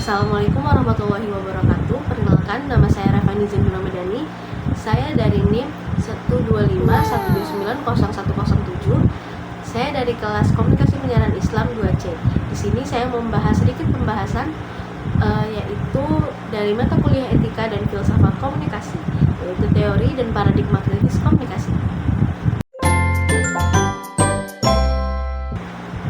Assalamualaikum warahmatullahi wabarakatuh. Perkenalkan, nama saya Rafani Zainul Ramadhani. Saya dari NIM 12512901007. Saya dari kelas Komunikasi Penyiaran Islam 2C. Di sini saya membahas sedikit pembahasan yaitu dari mata kuliah Etika dan Filsafat Komunikasi, yaitu teori dan paradigma kritis komunikasi.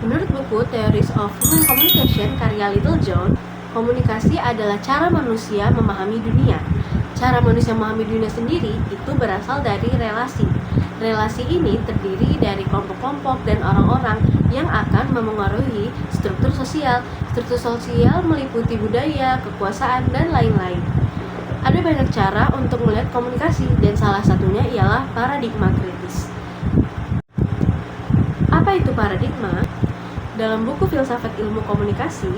Menurut buku Theories of Human Communication karya Littlejohn, komunikasi adalah cara manusia memahami dunia. Cara manusia memahami dunia sendiri itu berasal dari relasi. Relasi ini terdiri dari kelompok-kelompok dan orang-orang yang akan memengaruhi struktur sosial. Struktur sosial meliputi budaya, kekuasaan, dan lain-lain. Ada banyak cara untuk melihat komunikasi, dan salah satunya ialah paradigma kritis. Apa itu paradigma? Dalam buku Filsafat Ilmu Komunikasi,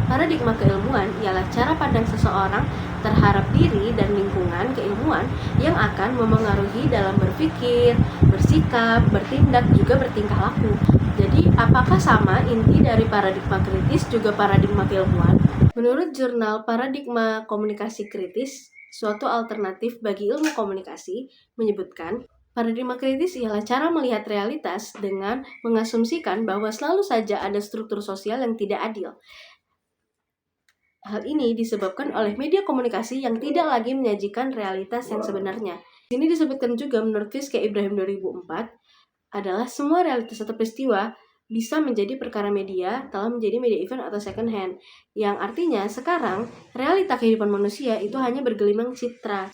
paradigma keilmuan ialah cara pandang seseorang terhadap diri dan lingkungan keilmuan yang akan memengaruhi dalam berpikir, bersikap, bertindak, juga bertingkah laku. Jadi, apakah sama inti dari paradigma kritis juga paradigma keilmuan? Menurut jurnal Paradigma Komunikasi Kritis, suatu alternatif bagi ilmu komunikasi, menyebutkan paradigma kritis ialah cara melihat realitas dengan mengasumsikan bahwa selalu saja ada struktur sosial yang tidak adil. Hal ini disebabkan oleh media komunikasi yang tidak lagi menyajikan realitas yang sebenarnya. Ini disebutkan juga menurut Fiske Ibrahim 2004, adalah semua realitas atau peristiwa bisa menjadi perkara media telah menjadi media event atau second hand, yang artinya sekarang realita kehidupan manusia itu hanya bergelimang citra.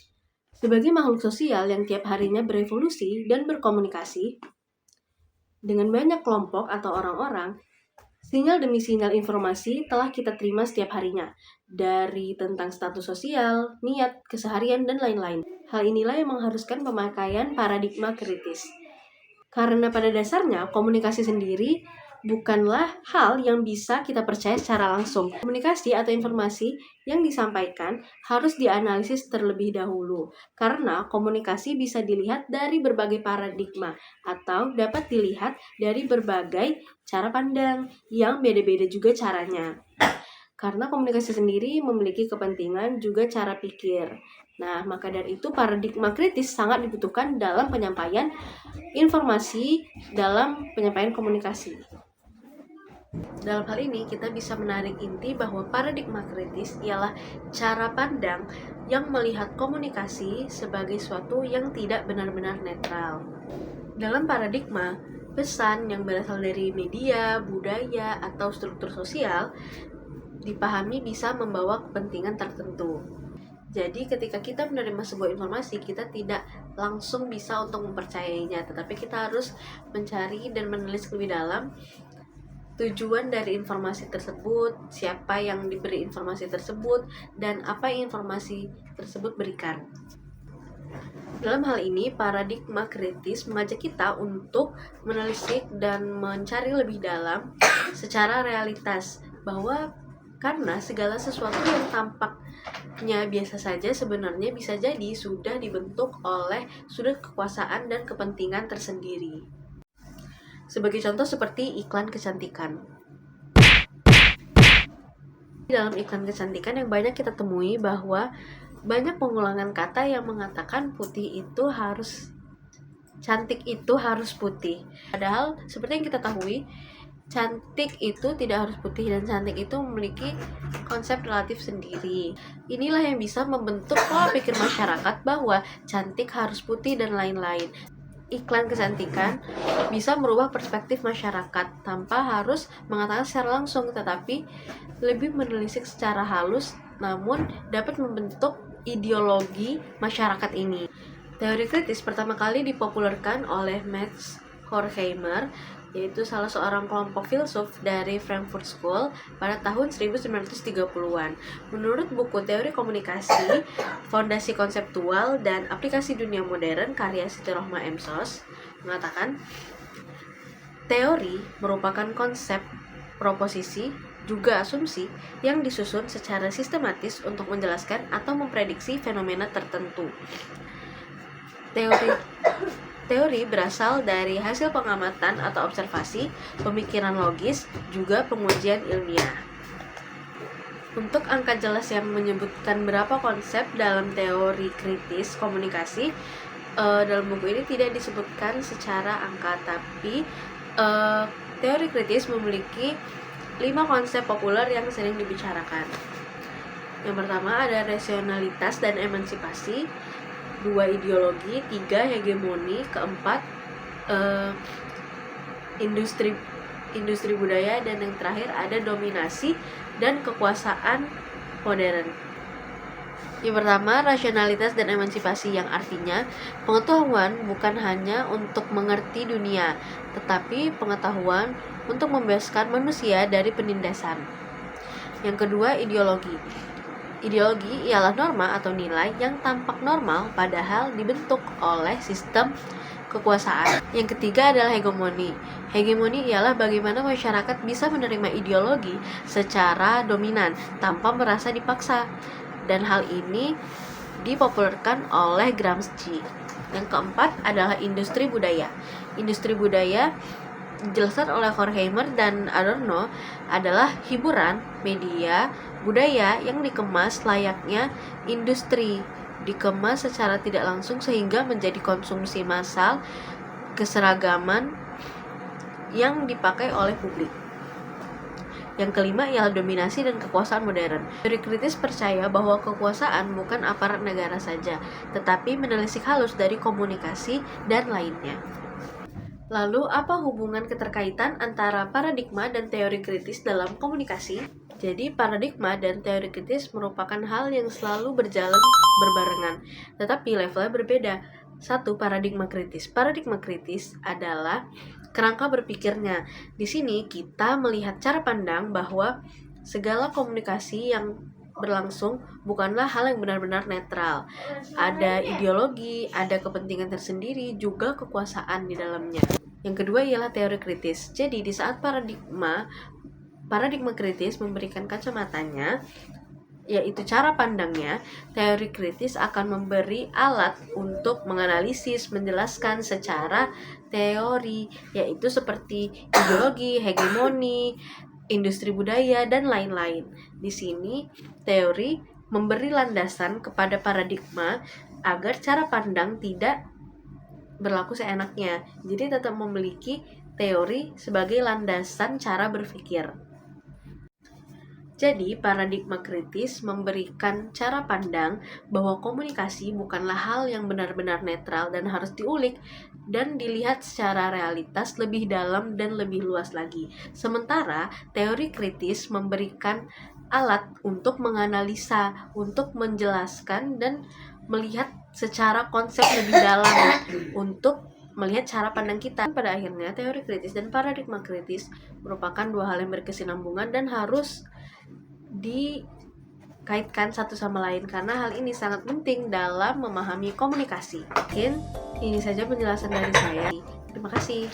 Sebagai makhluk sosial yang tiap harinya berevolusi dan berkomunikasi dengan banyak kelompok atau orang-orang, sinyal demi sinyal informasi telah kita terima setiap harinya, dari tentang status sosial, niat, keseharian, dan lain-lain. Hal inilah yang mengharuskan pemakaian paradigma kritis. Karena pada dasarnya, komunikasi sendiri bukanlah hal yang bisa kita percaya secara langsung. Komunikasi atau informasi yang disampaikan harus dianalisis terlebih dahulu, karena komunikasi bisa dilihat dari berbagai paradigma atau dapat dilihat dari berbagai cara pandang yang beda-beda juga caranya. Karena komunikasi sendiri memiliki kepentingan juga cara pikir. Nah, maka dari itu paradigma kritis sangat dibutuhkan dalam penyampaian informasi, dalam penyampaian komunikasi. Dalam hal ini, kita bisa menarik inti bahwa paradigma kritis ialah cara pandang yang melihat komunikasi sebagai suatu yang tidak benar-benar netral. Dalam paradigma, pesan yang berasal dari media, budaya, atau struktur sosial dipahami bisa membawa kepentingan tertentu. Jadi ketika kita menerima sebuah informasi, kita tidak langsung bisa untuk mempercayainya, tetapi kita harus mencari dan menulis lebih dalam tujuan dari informasi tersebut, siapa yang diberi informasi tersebut, dan apa yang informasi tersebut berikan. Dalam hal ini, paradigma kritis mengajak kita untuk menelisik dan mencari lebih dalam secara realitas, bahwa karena segala sesuatu yang tampaknya biasa saja sebenarnya bisa jadi sudah dibentuk oleh sudut kekuasaan dan kepentingan tersendiri. Sebagai contoh seperti iklan kecantikan. Dalam iklan kecantikan yang banyak kita temui bahwa banyak pengulangan kata yang mengatakan putih itu harus cantik itu harus putih. Padahal seperti yang kita tahu, cantik itu tidak harus putih dan cantik itu memiliki konsep relatif sendiri. Inilah yang bisa membentuk pola pikir masyarakat bahwa cantik harus putih dan lain-lain. Iklan kecantikan bisa merubah perspektif masyarakat tanpa harus mengatakan secara langsung, tetapi lebih menelisik secara halus, namun dapat membentuk ideologi masyarakat ini. Teori kritis pertama kali dipopulerkan oleh Max Horkheimer, yaitu salah seorang kelompok filsuf dari Frankfurt School pada tahun 1930-an. Menurut buku Teori Komunikasi, Fondasi Konseptual dan Aplikasi Dunia Modern karya Siti Rohmah M. Sos mengatakan, teori merupakan konsep, proposisi, juga asumsi yang disusun secara sistematis untuk menjelaskan atau memprediksi fenomena tertentu. Teori berasal dari hasil pengamatan atau observasi, pemikiran logis, juga pengujian ilmiah. Untuk angka jelas yang menyebutkan berapa konsep dalam teori kritis komunikasi, dalam buku ini tidak disebutkan secara angka, tapi teori kritis memiliki 5 konsep populer yang sering dibicarakan. Yang pertama ada rasionalitas dan emansipasi, 2 ideologi, 3 hegemoni, keempat industri budaya, dan yang terakhir ada dominasi dan kekuasaan modern. Yang pertama, rasionalitas dan emansipasi, yang artinya pengetahuan bukan hanya untuk mengerti dunia, tetapi pengetahuan untuk membebaskan manusia dari penindasan. Yang kedua, ideologi. Ideologi ialah norma atau nilai yang tampak normal padahal dibentuk oleh sistem kekuasaan. Yang ketiga adalah hegemoni. Hegemoni ialah bagaimana masyarakat bisa menerima ideologi secara dominan tanpa merasa dipaksa. Dan hal ini dipopulerkan oleh Gramsci. Yang keempat adalah industri budaya. Industri budaya dijelaskan oleh Horkheimer dan Adorno adalah hiburan, media, budaya yang dikemas layaknya industri, dikemas secara tidak langsung sehingga menjadi konsumsi massal, keseragaman yang dipakai oleh publik. Yang kelima ialah dominasi dan kekuasaan modern. Teori kritis percaya bahwa kekuasaan bukan aparat negara saja, tetapi menelisik halus dari komunikasi dan lainnya. Lalu, apa hubungan keterkaitan antara paradigma dan teori kritis dalam komunikasi? Jadi, paradigma dan teori kritis merupakan hal yang selalu berjalan berbarengan, tetapi levelnya berbeda. 1. Paradigma kritis. Paradigma kritis adalah kerangka berpikirnya. Di sini kita melihat cara pandang bahwa segala komunikasi yang berlangsung bukanlah hal yang benar-benar netral. Ada ideologi, ada kepentingan tersendiri, juga kekuasaan di dalamnya. Yang kedua ialah teori kritis. Jadi di saat paradigma kritis memberikan kacamatanya, yaitu cara pandangnya, teori kritis akan memberi alat untuk menganalisis, menjelaskan secara teori, yaitu seperti ideologi, hegemoni, industri budaya, dan lain-lain. Di sini, teori memberi landasan kepada paradigma agar cara pandang tidak berlaku seenaknya. Jadi tetap memiliki teori sebagai landasan cara berpikir. Jadi, paradigma kritis memberikan cara pandang bahwa komunikasi bukanlah hal yang benar-benar netral dan harus diulik dan dilihat secara realitas lebih dalam dan lebih luas lagi. Sementara, teori kritis memberikan alat untuk menganalisa, untuk menjelaskan dan melihat secara konsep lebih dalam untuk melihat cara pandang kita. Pada akhirnya, teori kritis dan paradigma kritis merupakan dua hal yang berkesinambungan dan harus dikaitkan satu sama lain karena hal ini sangat penting dalam memahami komunikasi. Mungkin ini saja penjelasan dari saya. Terima kasih.